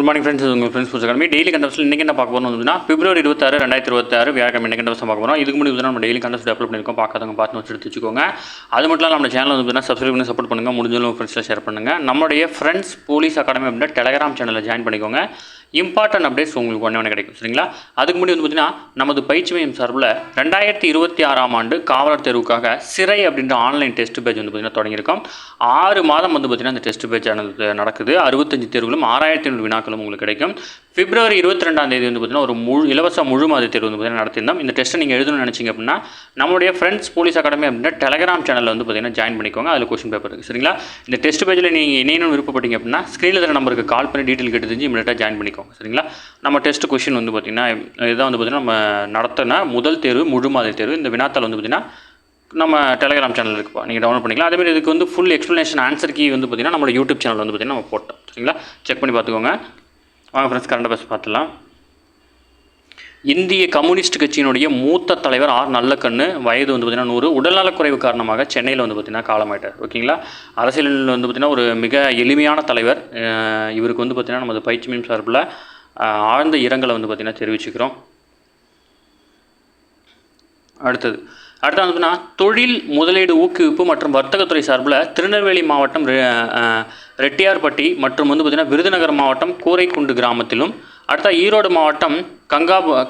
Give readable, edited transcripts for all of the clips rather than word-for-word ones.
Good morning friends. உங்கள் friends புதுசு academy daily கண்டஸ்ட்டில் இன்றைக்கி என்ன பார்க்க போகிறோம் அப்படின்னா பிப்ரவரி 26, 2026 வியாழக்கிழமை இன்றைக்கி கண்டஸ்ட் பார்க்க போகிறோம். இதுக்கு முன்னாடி நம்ம டெய்லி கண்டஸ்ட் அப்லோட் பண்ணியிருக்கோம். பார்க்காதவங்க பார்த்து வச்சு எடுத்து வச்சுக்கோங்க. அது மட்டும் இல்லாமல் நம்ம சேனல் வந்து சப்ஸ்கிரைப் பண்ணி சப்போர்ட் பண்ணுங்கள். முடிஞ்சாலும் உங்கள் ஃப்ரெண்ட்ஸில் ஷேர் பண்ணுங்கள். நம்மளுடைய ஃப்ரெண்ட்ஸ் போலீஸ் அகாடமி அப்படின்னா டெலகிராம் சேனலில் ஜாயின் பண்ணிக்கோங்க. இம்பார்ட்டன்ட் அப்டேட்ஸ் உங்களுக்கு ஒன்றே கிடைக்கும். சரிங்களா? அதுக்கு முன்னாடி வந்து பார்த்தீங்கன்னா நமது பயிற்சி மையம் சார்பில் 2026ஆம் ஆண்டு காவலர் தேர்வுக்காக சிறை அப்படின்ற ஆன்லைன் டெஸ்ட் பேஜ் வந்து பார்த்தீங்கன்னா தொடங்கியிருக்கோம். 6 மாதம் வந்து பார்த்தீங்கன்னா அந்த டெஸ்ட் பேஜ் நடக்குது. 65 தேர்வுகளும் 6500 வினாக்களும் உங்களுக்கு கிடைக்கும். பிப்ரவரி 22ஆம் தேதி வந்து பார்த்தீங்கன்னா ஒரு இலவச முழு மாதிரி தேர்வு வந்து பார்த்தீங்கன்னா நடத்தியிருந்தோம். இந்த டெஸ்ட்டை நீங்கள் எழுதணும்னு நினச்சிங்க அப்படின்னா நம்மளுடைய ஃப்ரெண்ட்ஸ் போலீஸ் அகாடமி அப்படின்னா டெலகிராம் சேனலில் வந்து பார்த்தீங்கன்னா ஜாயின் பண்ணிக்கோங்க. அதில் கொஸ்டின் பேப்பர் இருக்குது. சரிங்களா? இந்த டெஸ்ட் பேஜில் நீங்கள் இணையணும் விருப்பப்பட்டீங்க அப்படின்னா ஸ்க்ரீனில் இருக்கிற நம்பருக்கு கால் பண்ணி டீட்டெயில் கேட்டு தெரிஞ்சு இமீடியட்டாக ஜாயின் பண்ணிக்கோங்க. சரிங்களா? நம்ம டெஸ்ட் கொஸ்டின் வந்து பார்த்தீங்கன்னா இதுதான் வந்து பார்த்தீங்கன்னா நம்ம நடத்தின முதல் தேர்வு முழு மாதிரி தேர்வு. இந்த வினாத்தாள் வந்து பார்த்தீங்கன்னா நம்ம டெலகிராம் சேனல் இருக்குப்பா, நீங்கள் டவுன்லோட் பண்ணிக்கலாம். அதேமாதிரி இதுக்கு வந்து ஃபுல் எக்ஸ்ப்ளனேஷன் ஆன்சர் கீ வந்து பார்த்தீங்கன்னா நம்மளோட யூடியூப் சேனல் வந்து பார்த்தீங்கன்னா நம்ம போட்டோம். சரிங்களா? செக் பண்ணி பார்த்துக்கோங்க. வாங்க ஃப்ரெண்ட்ஸ், கரண்ட் அஃபேர்ஸ் பார்த்துலாம். இந்திய கம்யூனிஸ்ட் கட்சியினுடைய மூத்த தலைவர் ஆர் நல்லக்கண்ணு, வயது வந்து பார்த்திங்கன்னா 100, உடல்நலக்குறைவு காரணமாக சென்னையில் வந்து பார்த்திங்கன்னா காலமாயிட்டார். ஓகேங்களா? அரசியலில் வந்து பார்த்திங்கன்னா ஒரு மிக எளிமையான தலைவர். இவருக்கு வந்து பார்த்திங்கன்னா நமது பயிற்சி மையம் சார்பில் ஆழ்ந்த இரங்கலை வந்து பார்த்திங்கன்னா தெரிவிச்சுக்கிறோம். அடுத்தது வந்து பார்த்தீங்கன்னா தொழில் முதலீடு ஊக்குவிப்பு மற்றும் வர்த்தகத்துறை சார்பில் திருநெல்வேலி மாவட்டம் ரெட்டியார்பட்டி மற்றும் வந்து பார்த்திங்கன்னா விருதுநகர் மாவட்டம் கூரைக்குண்டு கிராமத்திலும் ஈரோடு மாவட்டம்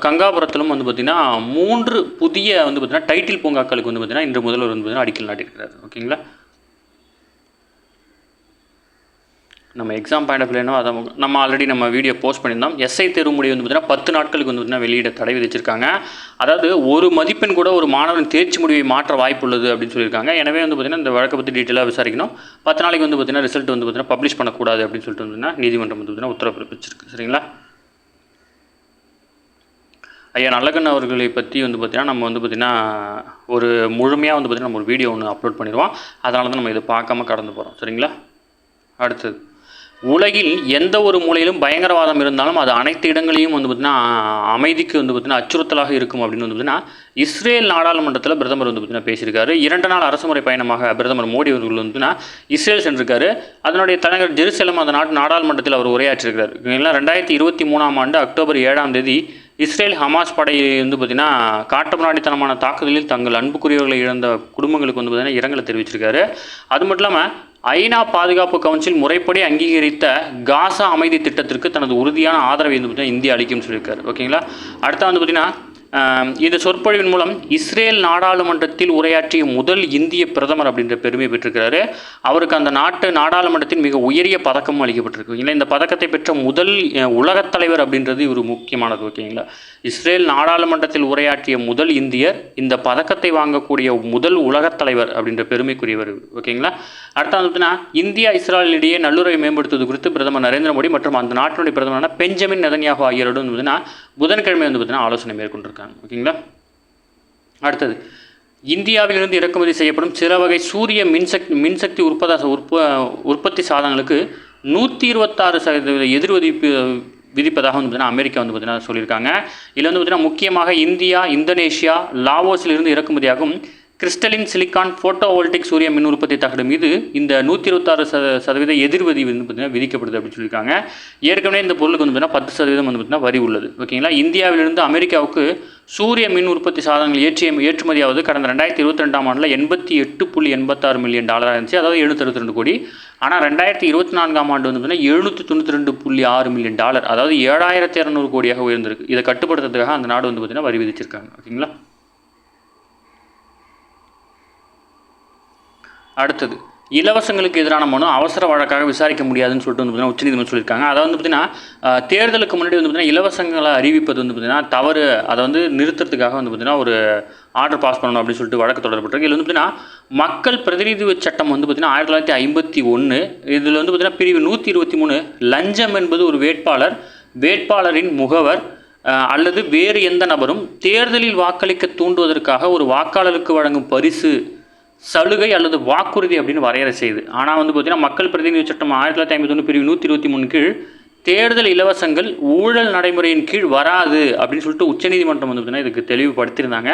கங்காபுரத்திலும் வந்து பார்த்திங்கன்னா 3 புதிய வந்து பார்த்திங்கன்னா டைட்டில் பூங்காக்களுக்கு வந்து பார்த்திங்கன்னா இன்று முதல்வர் வந்து பார்த்திங்கன்னா அடிக்கல் நாட்டியிருக்கிறார். ஓகேங்களா? நம்ம எக்ஸாம் பாயிண்ட் ஆஃப் வியூ அதை நம்ம ஆல்ரெடி நம்ம வீடியோ போஸ்ட் பண்ணியிருந்தோம். எஸ்ஐ தேர்வு முடிவு வந்து பார்த்திங்கன்னா 10 நாட்களுக்கு வந்து பார்த்திங்கன்னா வெளியிட தடை விதிச்சிருக்காங்க. அதாவது ஒரு மதிப்பெண் கூட ஒரு மாணவன் தேர்ச்சி முடிவை மாற்ற வாய்ப்பு உள்ளது அப்படின்னு சொல்லியிருக்காங்க. எனவே வந்து பார்த்திங்கன்னா இந்த வழக்கை பற்றி டீட்டெயிலாக விசாரிக்கணும். 10 நாளைக்கு வந்து பார்த்திங்கன்னா ரிசல்ட் வந்து பார்த்திங்கன்னா பப்ளிஷ் பண்ணக்கூடாது அப்படின்னு சொல்லிட்டு வந்து நீதிமன்றம் வந்து பார்த்திங்கன்னா உத்தரவு பிறப்பிச்சிருக்கு. சரிங்களா? ஐயா நல்லக்கண்ணு அவர்களை பற்றி வந்து பார்த்திங்கன்னா நம்ம வந்து பார்த்திங்கன்னா ஒரு முழுமையாக வந்து பார்த்திங்கன்னா நம்ம ஒரு வீடியோ ஒன்று அப்லோட் பண்ணிடுவோம். அதனால தான் நம்ம இதை பார்க்காம கடந்து போகிறோம். சரிங்களா? அடுத்தது, உலகில் எந்த ஒரு மூலையிலும் பயங்கரவாதம் இருந்தாலும் அது அனைத்து இடங்களையும் வந்து பார்த்திங்கன்னா அமைதிக்கு வந்து பார்த்திங்கன்னா அச்சுறுத்தலாக இருக்கும் அப்படின்னு வந்து பார்த்திங்கன்னா இஸ்ரேல் நாடாளுமன்றத்தில் பிரதமர் வந்து பார்த்திங்கன்னா பேசியிருக்காரு. 2 நாள் அரசுமுறை பயணமாக பிரதமர் மோடி அவர்கள் வந்து இஸ்ரேல் சென்றிருக்காரு. அதனுடைய தலைநகர் ஜெருசலேம் அந்த நாடாளுமன்றத்தில் அவர் உரையாற்றிருக்கிறார். 2023ஆம் ஆண்டு அக்டோபர் 7ஆம் தேதி இஸ்ரேல் ஹமாஸ் படை வந்து பார்த்திங்கன்னா காட்டுமிராண்டித்தனமான தாக்குதலில் தங்கள் அன்புக்குரியவர்களை இழந்த குடும்பங்களுக்கு வந்து பார்த்திங்கன்னா இரங்கலை தெரிவிச்சிருக்காரு. அது மட்டும் இல்லாமல் ஐநா பாதுகாப்பு கவுன்சில் முறைப்படி அங்கீகரித்த காசா அமைதி திட்டத்திற்கு தனது உறுதியான ஆதரவை வந்து பார்த்திங்கன்னா இந்தியா அளிக்கும்னு சொல்லியிருக்காரு. ஓகேங்களா? அடுத்த வந்து பார்த்திங்கன்னா இந்த சொற்பொழிவின் மூலம் இஸ்ரேல் நாடாளுமன்றத்தில் உரையாற்றிய முதல் இந்திய பிரதமர் அப்படின்ற பெருமை பெற்றிருக்கிறாரு. அவருக்கு அந்த நாடாளுமன்றத்தின் மிக உயரிய பதக்கமும் அளிக்கப்பட்டிருக்கு. இல்லை, இந்த பதக்கத்தை பெற்ற முதல் உலகத் தலைவர் அப்படின்றது இவர் முக்கியமானது. ஓகேங்களா? இஸ்ரேல் நாடாளுமன்றத்தில் உரையாற்றிய முதல் இந்தியர், இந்த பதக்கத்தை வாங்கக்கூடிய முதல் உலகத் தலைவர் அப்படின்ற பெருமைக்குரியவர். ஓகேங்களா? அடுத்த வந்து இந்தியா இஸ்ரேல் இடையே நல்லுறவை மேம்படுத்துவது குறித்து பிரதமர் நரேந்திர மோடி மற்றும் அந்த நாட்டினுடைய பிரதமரான பெஞ்சமின் நெதன்யாகு ஆகியோருடன் வந்து புதன்கிழமை வந்து பார்த்தீங்கன்னா ஆலோசனை மேற்கொண்டிருக்காங்க. ஓகேங்களா? அடுத்தது, இந்தியாவிலிருந்து இறக்குமதி செய்யப்படும் சில வகை சூரிய மின்சக்தி உற்பத்தி சாதனங்களுக்கு 126% எதிர்விதிப்பு விதிப்பதாக வந்து பார்த்தீங்கன்னா அமெரிக்கா வந்து பார்த்தீங்கன்னா சொல்லியிருக்காங்க. இதில் வந்து பார்த்தீங்கன்னா முக்கியமாக இந்தியா, இந்தோனேஷியா, லாவோஸிலிருந்து இறக்குமதியாகும் கிறிஸ்டலின் சிலிக்கான் போட்டோவோல்டிக் சூரிய மின் உற்பத்தி தகடு மீது இந்த 126% எதிர்வதி வந்து பார்த்தீங்கன்னா விதிக்கப்படுது அப்படின்னு சொல்லியிருக்காங்க. ஏற்கனவே இந்த பொருளுக்கு வந்து பார்த்தீங்கன்னா 10% வந்து பார்த்தீங்கன்னா வரி உள்ளது. ஓகேங்களா? இந்தியாவிலிருந்து அமெரிக்காவுக்கு சூரிய மின் உற்பத்தி சாதனங்கள் ஏற்றுமதியாவது கடந்த 2022ஆம் ஆண்டில் $88.86 மில்லியன் இருந்துச்சு. அதாவது 762 கோடி. ஆனால் 2024ஆம் ஆண்டு வந்து பார்த்தீங்கன்னா $792.6 மில்லியன், அதாவது 7200 கோடியாக உயர்ந்திருக்கு. இதை கட்டுப்படுத்துறதுக்காக அந்த நாடு வந்து பார்த்தீங்கன்னா வரி விதிச்சிருக்காங்க. ஓகேங்களா? அடுத்தது, இலவசங்களுக்கு எதிரான மனு அவசர வழக்காக விசாரிக்க முடியாதுன்னு சொல்லிட்டு வந்து பார்த்தீங்கன்னா உச்சநீதிமன்றம் சொல்லியிருக்காங்க. அதை வந்து பார்த்தீங்கன்னா தேர்தலுக்கு முன்னாடி வந்து பார்த்தீங்கன்னா இலவசங்களை அறிவிப்பது வந்து பார்த்தீங்கன்னா தவறு, அதை வந்து நிறுத்துறதுக்காக வந்து பார்த்தீங்கன்னா ஒரு ஆர்டர் பாஸ் பண்ணணும் அப்படின்னு சொல்லிட்டு வழக்கு தொடரப்பட்டிருக்கு. இதில் வந்து பார்த்தீங்கன்னா மக்கள் பிரதிநிதி சட்டம் வந்து பார்த்தீங்கன்னா 1951 இதில் வந்து பார்த்தீங்கன்னா பிரிவு 123 லஞ்சம் என்பது ஒரு வேட்பாளரின் முகவர் அல்லது வேறு எந்த நபரும் தேர்தலில் வாக்களிக்க தூண்டுவதற்காக ஒரு வாக்காளருக்கு வழங்கும் பரிசு, சலுகை அல்லது வாக்குறுதி அப்படின்னு வரையறை செய்யுது. ஆனால் வந்து பார்த்தீங்கன்னா மக்கள் பிரதிநிதி சட்டம் 1951 பிரிவு 123 கீழ் தேர்தல் இலவசங்கள் ஊழல் நடைமுறையின் கீழ் வராது அப்படின்னு சொல்லிட்டு உச்சநீதிமன்றம் வந்து பார்த்தீங்கன்னா இதுக்கு தெளிவுபடுத்தியிருந்தாங்க.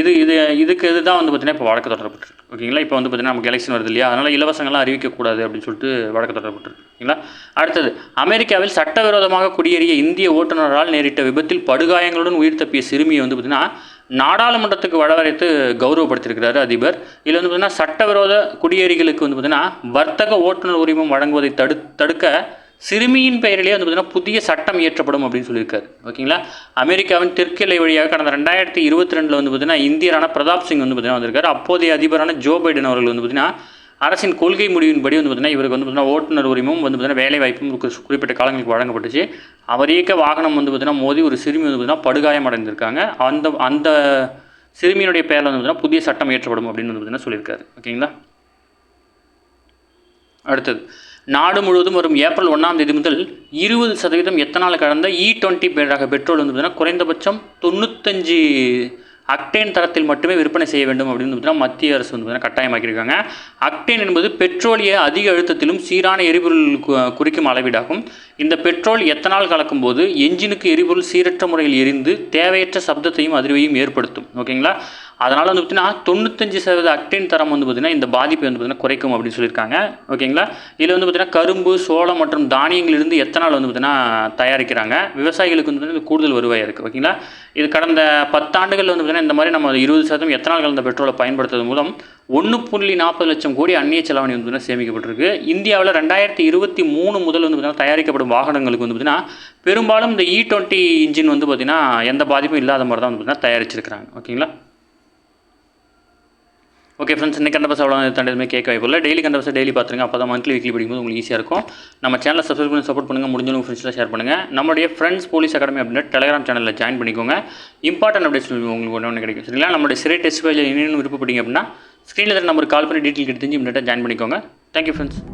இதுதான் வந்து பார்த்திங்கன்னா இப்போ வழக்கு தொடரப்பட்டிருக்கு. ஓகேங்களா. இப்போ வந்து பார்த்திங்கன்னா நமக்கு எலெக்ஷன் வருது இல்லையா, அதனால் இலவசங்கள்லாம் அறிவிக்கக்கூடாது அப்படின்னு சொல்லிட்டு வழக்கு தொடரப்பட்டிருக்கு. ஓகேங்களா. அடுத்தது, அமெரிக்காவில் சட்டவிரோதமாக குடியேறிய இந்திய ஓட்டுநரால் நேரிட்ட விபத்தில் படுகாயங்களுடன் உயிர் தப்பிய சிறுமியை வந்து பார்த்திங்கன்னா நாடாளுமன்றத்துக்கு வரவழைத்து கௌரவப்படுத்தியிருக்கிறாரு அதிபர். இதில் வந்து பார்த்திங்கன்னா சட்டவிரோத குடியேறிகளுக்கு வந்து பார்த்திங்கன்னா வர்த்தக ஓட்டுநர் உரிமம் வழங்குவதை தடுக்க சிறுமியின் பெயரிலே வந்து பார்த்திங்கன்னா புதிய சட்டம் இயற்றப்படும் அப்படின்னு சொல்லியிருக்காரு. ஓகேங்களா. அமெரிக்காவின் தெற்கு எல்லை வழியாக கடந்த 2022 வந்து பார்த்திங்கன்னா இந்தியரான பிரதாப் சிங் வந்து பார்த்திங்கன்னா வந்திருக்காரு. அப்போதைய அதிபரான ஜோ பைடன் அவர்கள் வந்து பார்த்திங்கன்னா அரசின் கொள்கை முடிவின்படி வந்து பார்த்திங்கன்னா இவருக்கு வந்து பார்த்திங்கன்னா ஓட்டுநர் உரிமம் வந்து பார்த்திங்கன்னா வேலை வாய்ப்பும் குறிப்பிட்ட காலங்களுக்கு வழங்கப்பட்டுச்சு. அவர் இயக்க வாகனம் வந்து பார்த்திங்கன்னா மோதி ஒரு சிறுமி வந்து பார்த்திங்கன்னா படுகாயம் அடைந்திருக்காங்க. அந்த சிறுமியினுடைய பெயரில் வந்து பார்த்திங்கன்னா புதிய சட்டம் இயற்றப்படும் அப்படின்னு வந்து பார்த்திங்கன்னா சொல்லியிருக்காரு. ஓகேங்களா. அடுத்தது, நாடு முழுவதும் வரும் ஏப்ரல் 1ஆம் தேதி முதல் 20% எத்தனால் கடந்த E20 ரக பெட்ரோல் வந்து பார்த்திங்கன்னா குறைந்தபட்சம் 95 அக்டேன் தரத்தில் மட்டுமே விற்பனை செய்ய வேண்டும் அப்படின்னு பார்த்தீங்கன்னா மத்திய அரசு வந்து கட்டாயமாக்கியிருக்காங்க. அக்டேன் என்பது பெட்ரோலிய அதிக அழுத்தத்திலும் சீரான எரிபொருள் குறிக்கும் அளவீடாகும். இந்த பெட்ரோல் எத்தனால் கலக்கும் போது என்ஜினுக்கு எரிபொருள் சீரற்ற முறையில் எரிந்து தேவையற்ற சப்தத்தையும் அதிர்வையும் ஏற்படுத்தும். ஓகேங்களா. அதனால் வந்து பார்த்திங்கன்னா 95% அக்டேன் தரம் வந்து பார்த்திங்கன்னா இந்த பாதிப்பை வந்து பார்த்திங்கன்னா குறைக்கும் அப்படின்னு சொல்லியிருக்காங்க. ஓகேங்களா. இதில் வந்து பார்த்திங்கன்னா கரும்பு, சோளம் மற்றும் தானியங்களிலிருந்து எத்தனால் வந்து பார்த்திங்கன்னா தயாரிக்கிறாங்க. விவசாயிகளுக்கு வந்து பார்த்திங்கன்னா கூடுதல் வருவாய் இருக்குது. ஓகேங்களா. இது கடந்த 10 ஆண்டுகளில் வந்து பார்த்திங்கன்னா இந்த மாதிரி நம்ம 20% எத்தனால் கலந்த பெட்ரோலை பயன்படுத்துவதன் மூலம் 1.40 லட்சம் கோடி அந்நிய செலாவணி வந்து பார்த்திங்கன்னா சேமிக்கப்பட்டிருக்கு. இந்தியாவில் 2023 முதல் வந்து பார்த்திங்கன்னா தயாரிக்கப்படும் வாகனங்களுக்கு வந்து பார்த்திங்கன்னா பெரும்பாலும் இந்த E20 இன்ஜின் வந்து பார்த்திங்கன்னா எந்த பாதிப்பும் இல்லாத மாதிரி தான் வந்து பார்த்திங்கன்னா தயாரிச்சிருக்கிறாங்க. ஓகேங்களா. ஓகே ஃப்ரெண்ட்ஸ், இன்றைக்கி கண்டபஸ் அவ்வளோ தண்டதுமே கேட்க வாய்ப்பில்லை. டெய்லி கண்டபஸ் டெய்லி பார்த்துருங்க. அப்போ தான் மந்த்லி வீக்லி படிக்கும்போது உங்களுக்கு ஈஸியாக இருக்கும். நம்ம சேனலை சப்ஸ்கிரைப் பண்ணி சப்போர்ட் பண்ணுங்கள். முடிஞ்சவங்க ஃப்ரெண்ட்ஸ்லாம் ஷேர் பண்ணுங்கள். நம்மளுடைய ஃப்ரெண்ட்ஸ் போலீஸ் அகாடமி அப்படின்னா டெலிகிராம் சேனலில் ஜாயின் பண்ணிக்கோங்க. இம்பார்ட்டன்ட் அப்டேட்ஸ் உங்களுக்கு ஒன்று கிடைக்கும். சரிங்களா. நம்மளுடைய சிறை டெஸ்ட் பேஜில் இன்னும் விருப்பப்பட்டீங்க அப்படின்னா ஸ்க்ரீனில் நம்பருக்கு கால் பண்ணி டீட்டெயில் எடுத்து இமீடியட்டாக ஜாயின் பண்ணிக்கோங்க. Thank you friends.